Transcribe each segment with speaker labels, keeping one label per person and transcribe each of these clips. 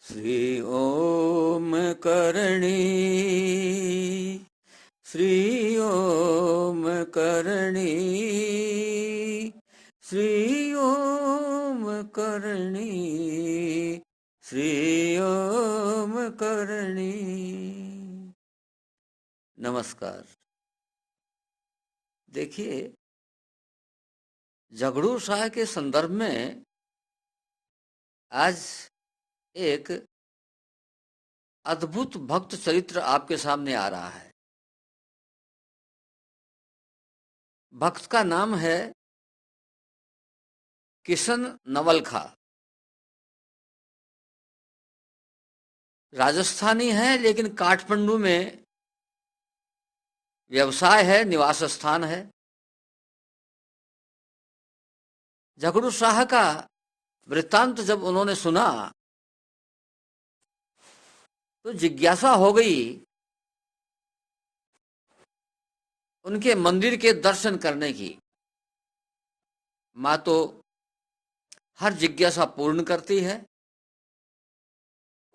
Speaker 1: श्री ओम करणी, श्री ओम करणी, श्री ओम करणी, श्री ओम करणी। नमस्कार। देखिए, झगड़ू शाह के संदर्भ में आज एक अद्भुत भक्त चरित्र आपके सामने आ रहा है। भक्त का नाम है किशन नवलखा। राजस्थानी है, लेकिन काठमांडू में व्यवसाय है, निवास स्थान है। झगड़ू शाह का वृत्तांत जब उन्होंने सुना तो जिज्ञासा हो गई उनके मंदिर के दर्शन करने की। माँ तो हर जिज्ञासा पूर्ण करती है।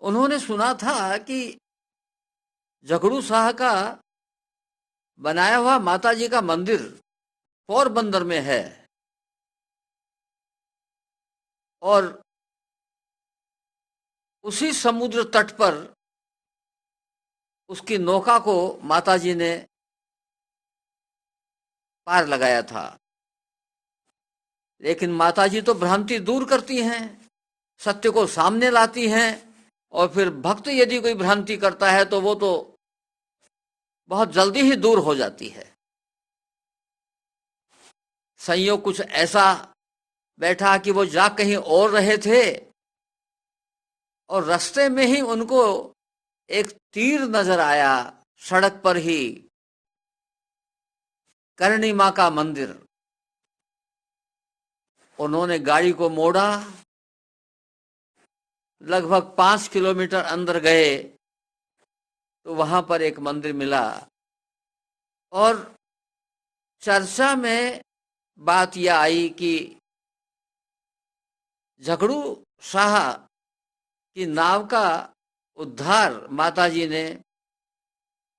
Speaker 1: उन्होंने सुना था कि झगड़ू शाह का बनाया हुआ माताजी का मंदिर पोरबंदर में है और उसी समुद्र तट पर उसकी नौका को माताजी ने पार लगाया था। लेकिन माताजी तो भ्रांति दूर करती हैं, सत्य को सामने लाती हैं, और फिर भक्त यदि कोई भ्रांति करता है तो वो तो बहुत जल्दी ही दूर हो जाती है। संयोग कुछ ऐसा बैठा कि वो जा कहीं और रहे थे और रास्ते में ही उनको एक तीर नजर आया, सड़क पर ही करणी मां का मंदिर। उन्होंने गाड़ी को मोड़ा, लगभग 5 किलोमीटर अंदर गए तो वहां पर एक मंदिर मिला और चर्चा में बात यह आई कि झगड़ू शाह की नाव का उद्धार माताजी ने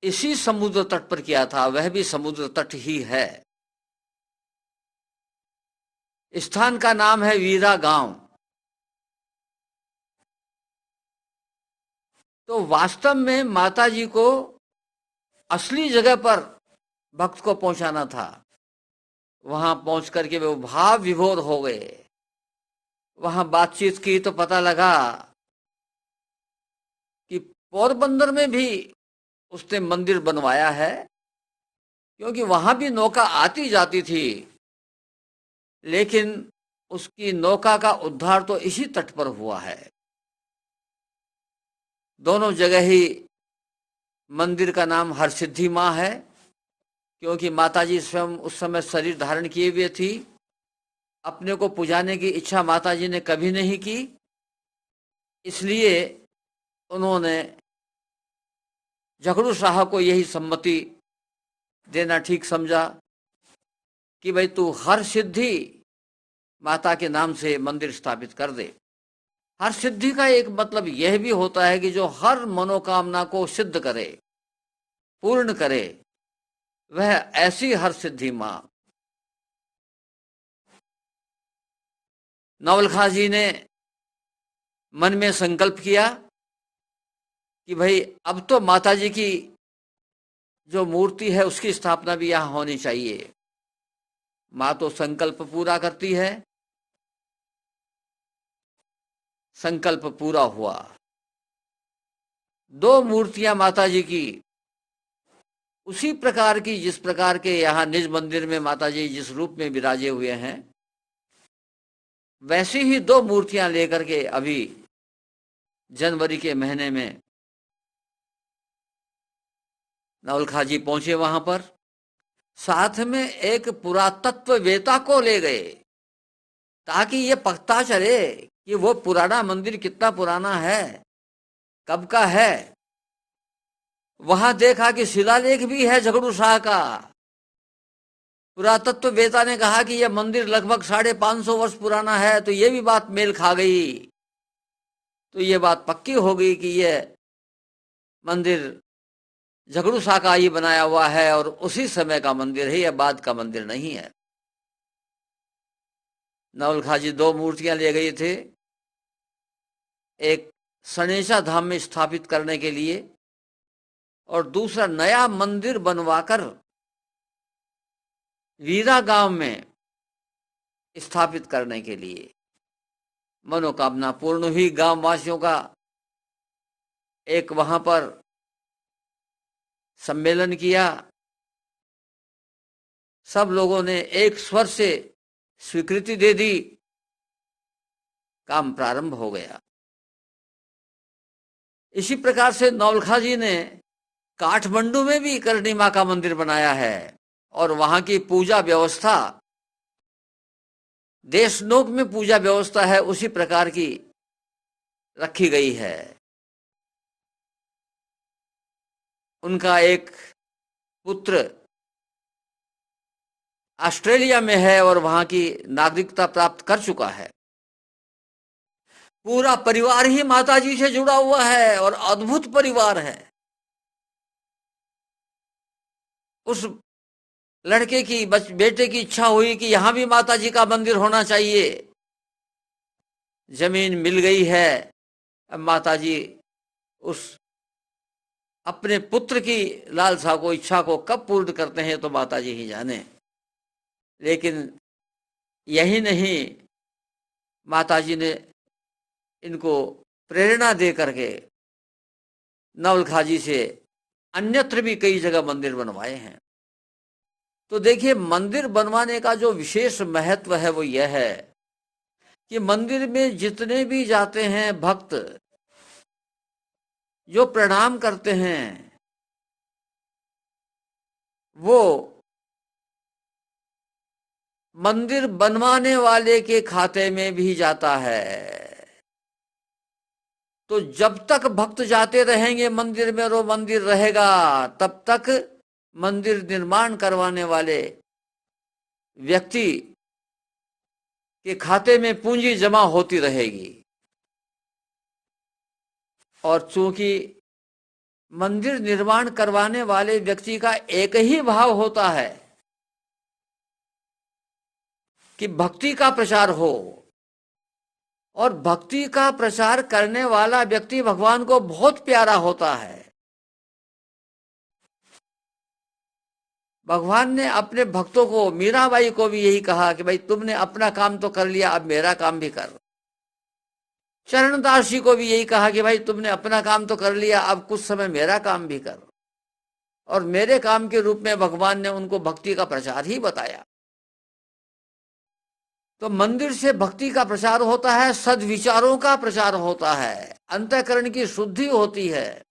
Speaker 1: इसी समुद्र तट पर किया था। वह भी समुद्र तट ही है। स्थान का नाम है वीरा गांव। तो वास्तव में माताजी को असली जगह पर भक्त को पहुंचाना था। वहां पहुंच करके वे भाव विभोर हो गए। वहां बातचीत की तो पता लगा कि पोरबंदर में भी उसने मंदिर बनवाया है, क्योंकि वहां भी नौका आती जाती थी, लेकिन उसकी नौका का उद्धार तो इसी तट पर हुआ है। दोनों जगह ही मंदिर का नाम हरसिद्धि मां है, क्योंकि माताजी स्वयं उस समय शरीर धारण किए हुए थी। अपने को पुजाने की इच्छा माताजी ने कभी नहीं की, इसलिए उन्होंने झगड़ू शाह को यही सम्मति देना ठीक समझा कि भाई तू हर सिद्धि माता के नाम से मंदिर स्थापित कर दे। हर सिद्धि का एक मतलब यह भी होता है कि जो हर मनोकामना को सिद्ध करे, पूर्ण करे, वह ऐसी हर सिद्धि मां। नवलखा जी ने मन में संकल्प किया कि भाई अब तो माताजी की जो मूर्ति है उसकी स्थापना भी यहां होनी चाहिए। मां तो संकल्प पूरा करती है। संकल्प पूरा हुआ। 2 मूर्तियां माताजी की उसी प्रकार की जिस प्रकार के यहाँ निज मंदिर में माताजी जिस रूप में विराजे हुए हैं, वैसी ही 2 मूर्तियां लेकर के अभी जनवरी के महीने में नवलखा जी पहुंचे वहां पर। साथ में एक पुरातत्व वेता को ले गए ताकि ये पता चले कि वो पुराना मंदिर कितना पुराना है, कब का है। वहां देखा कि शिलालेख भी है झगड़ू शाह का। पुरातत्व वेता ने कहा कि यह मंदिर लगभग 550 वर्ष पुराना है, तो ये भी बात मेल खा गई। तो ये बात पक्की हो गई कि यह मंदिर झगड़ू शाह का ही बनाया हुआ है और उसी समय का मंदिर है, यह बाद का मंदिर नहीं है। नवलखा जी दो मूर्तियां ले गए थे, एक सनेचा धाम में स्थापित करने के लिए और दूसरा नया मंदिर बनवाकर वीरा गांव में स्थापित करने के लिए। मनोकामना पूर्ण हुई गांव वासियों का। एक वहां पर सम्मेलन किया, सब लोगों ने एक स्वर से स्वीकृति दे दी, काम प्रारंभ हो गया। इसी प्रकार से नौलखा जी ने काठमांडू में भी करणी मां का मंदिर बनाया है और वहां की पूजा व्यवस्था देशनोक में पूजा व्यवस्था है उसी प्रकार की रखी गई है। उनका एक पुत्र ऑस्ट्रेलिया में है और वहां की नागरिकता प्राप्त कर चुका है। पूरा परिवार ही माताजी से जुड़ा हुआ है और अद्भुत परिवार है। उस लड़के की बेटे की इच्छा हुई कि यहां भी माताजी का मंदिर होना चाहिए। जमीन मिल गई है। अब माताजी उस अपने पुत्र की लालसा को, इच्छा को कब पूर्ण करते हैं तो माताजी ही जाने। लेकिन यही नहीं, माताजी ने इनको प्रेरणा दे करके नवलखा जी से अन्यत्र भी कई जगह मंदिर बनवाए हैं। तो देखिए, मंदिर बनवाने का जो विशेष महत्व है वो यह है कि मंदिर में जितने भी जाते हैं भक्त, जो प्रणाम करते हैं, वो मंदिर बनवाने वाले के खाते में भी जाता है। तो जब तक भक्त जाते रहेंगे मंदिर में और वो मंदिर रहेगा, तब तक मंदिर निर्माण करवाने वाले व्यक्ति के खाते में पूंजी जमा होती रहेगी। और चूंकि मंदिर निर्माण करवाने वाले व्यक्ति का एक ही भाव होता है कि भक्ति का प्रचार हो, और भक्ति का प्रचार करने वाला व्यक्ति भगवान को बहुत प्यारा होता है। भगवान ने अपने भक्तों को, मीराबाई को भी यही कहा कि भाई तुमने अपना काम तो कर लिया, अब मेरा काम भी कर। चरणदास जी को भी यही कहा कि भाई तुमने अपना काम तो कर लिया, अब कुछ समय मेरा काम भी कर। और मेरे काम के रूप में भगवान ने उनको भक्ति का प्रचार ही बताया। तो मंदिर से भक्ति का प्रचार होता है, सद्विचारों का प्रचार होता है, अंतःकरण की शुद्धि होती है।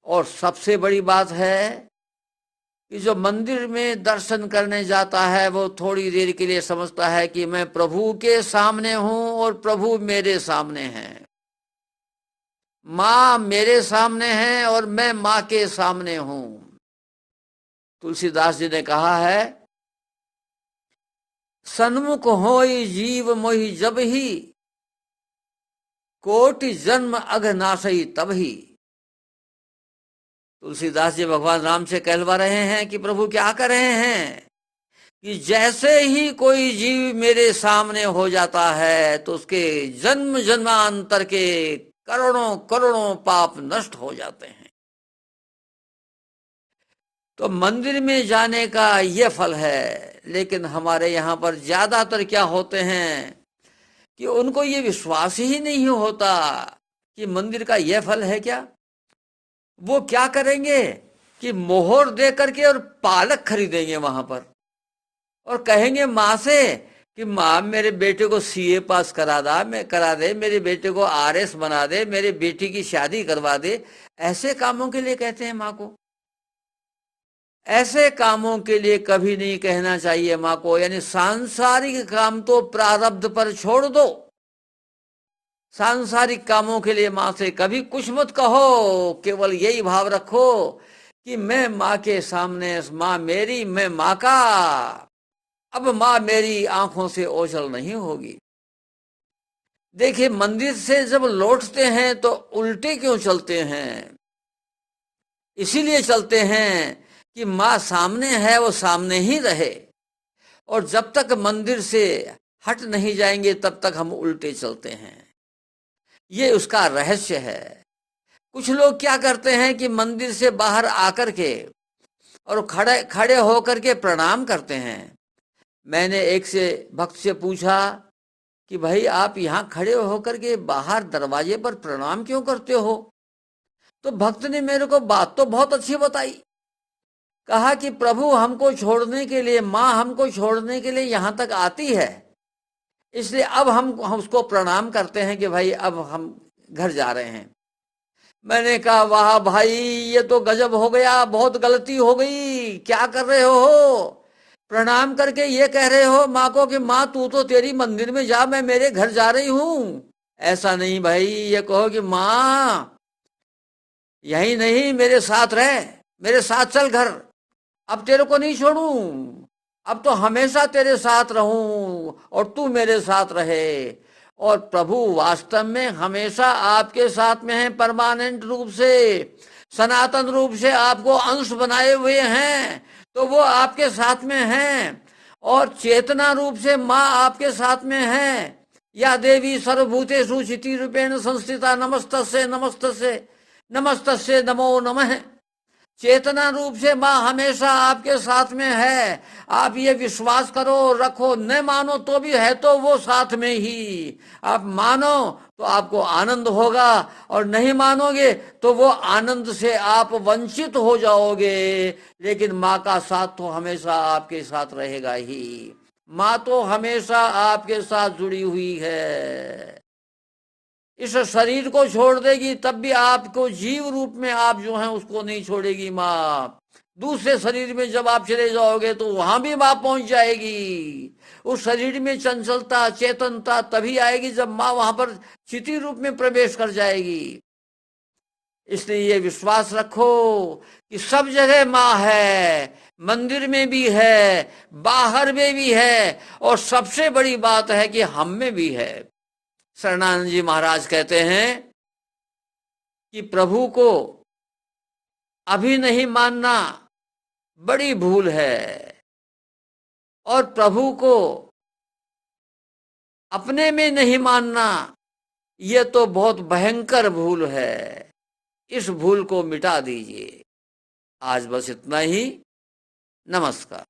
Speaker 1: और सबसे बड़ी बात है कि जो मंदिर में दर्शन करने जाता है वो थोड़ी देर के लिए समझता है कि मैं प्रभु के सामने हूं और प्रभु मेरे सामने हैं, मां मेरे सामने है और मैं मां के सामने हूं। तुलसीदास जी ने कहा है, सन्मुख होई जीव मोहि जब ही, कोटि जन्म अघ नासई तब ही। तुलसीदास जी भगवान राम से कहलवा रहे हैं कि प्रभु क्या कर रहे हैं कि जैसे ही कोई जीव मेरे सामने हो जाता है तो उसके जन्म जन्मांतर के करोड़ों करोड़ों पाप नष्ट हो जाते हैं। तो मंदिर में जाने का यह फल है। लेकिन हमारे यहाँ पर ज्यादातर क्या होते हैं कि उनको ये विश्वास ही नहीं होता कि मंदिर का यह फल है क्या। वो क्या करेंगे कि मोहर दे करके और पालक खरीदेंगे वहां पर और कहेंगे माँ से कि माँ मेरे बेटे को सीए पास करा दे, मेरे बेटे को आरएस बना दे, मेरे बेटी की शादी करवा दे। ऐसे कामों के लिए कहते हैं माँ को। ऐसे कामों के लिए कभी नहीं कहना चाहिए माँ को। यानी सांसारिक काम तो प्रारब्ध पर छोड़ दो, सांसारिक कामों के लिए माँ से कभी कुछ मत कहो। केवल यही भाव रखो कि मैं माँ के सामने, माँ मेरी, मैं माँ का, अब माँ मेरी आंखों से ओझल नहीं होगी। देखिए, मंदिर से जब लौटते हैं तो उल्टे क्यों चलते हैं? इसीलिए चलते हैं कि माँ सामने है, वो सामने ही रहे, और जब तक मंदिर से हट नहीं जाएंगे तब तक हम उल्टे चलते हैं। ये उसका रहस्य है। कुछ लोग क्या करते हैं कि मंदिर से बाहर आकर के और खड़े खड़े होकर के प्रणाम करते हैं। मैंने एक से भक्त से पूछा कि भाई, आप यहाँ खड़े होकर के बाहर दरवाजे पर प्रणाम क्यों करते हो? तो भक्त ने मेरे को बात तो बहुत अच्छी बताई। कहा कि प्रभु हमको छोड़ने के लिए, माँ हमको छोड़ने के लिए यहाँ तक आती है, इसलिए अब हम उसको प्रणाम करते हैं कि भाई अब हम घर जा रहे हैं। मैंने कहा, वाह भाई, ये तो गजब हो गया, बहुत गलती हो गई। क्या कर रहे हो? प्रणाम करके ये कह रहे हो माँ को कि माँ तू तो तेरी मंदिर में जा, मैं मेरे घर जा रही हूं। ऐसा नहीं भाई, ये कहो कि माँ यही नहीं, मेरे साथ रह, मेरे साथ चल घर, अब तेरे को नहीं छोड़ूं, अब तो हमेशा तेरे साथ रहूं और तू मेरे साथ रहे। और प्रभु वास्तव में हमेशा आपके साथ में है, परमानेंट रूप से, सनातन रूप से आपको अंश बनाए हुए हैं, तो वो आपके साथ में हैं। और चेतना रूप से माँ आपके साथ में है। या देवी सर्वभूतेषु चिति रूपेण संस्थिता, नमस्तस्यै नमस्तस्यै नमस्तस्यै नमो नमः। चेतना रूप से माँ हमेशा आपके साथ में है। आप ये विश्वास करो, रखो, न मानो तो भी है तो वो साथ में ही। आप मानो तो आपको आनंद होगा, और नहीं मानोगे तो वो आनंद से आप वंचित हो जाओगे। लेकिन माँ का साथ तो हमेशा आपके साथ रहेगा ही। माँ तो हमेशा आपके साथ जुड़ी हुई है। इस शरीर को छोड़ देगी तब भी आपको जीव रूप में आप जो हैं उसको नहीं छोड़ेगी माँ। दूसरे शरीर में जब आप चले जाओगे तो वहां भी माँ पहुंच जाएगी। उस शरीर में चंचलता, चेतनता तभी आएगी जब माँ वहां पर चिति रूप में प्रवेश कर जाएगी। इसलिए ये विश्वास रखो कि सब जगह माँ है, मंदिर में भी है, बाहर में भी है, और सबसे बड़ी बात है कि हम में भी है। शरणानंद जी महाराज कहते हैं कि प्रभु को अभी नहीं मानना बड़ी भूल है, और प्रभु को अपने में नहीं मानना ये तो बहुत भयंकर भूल है। इस भूल को मिटा दीजिए। आज बस इतना ही। नमस्कार।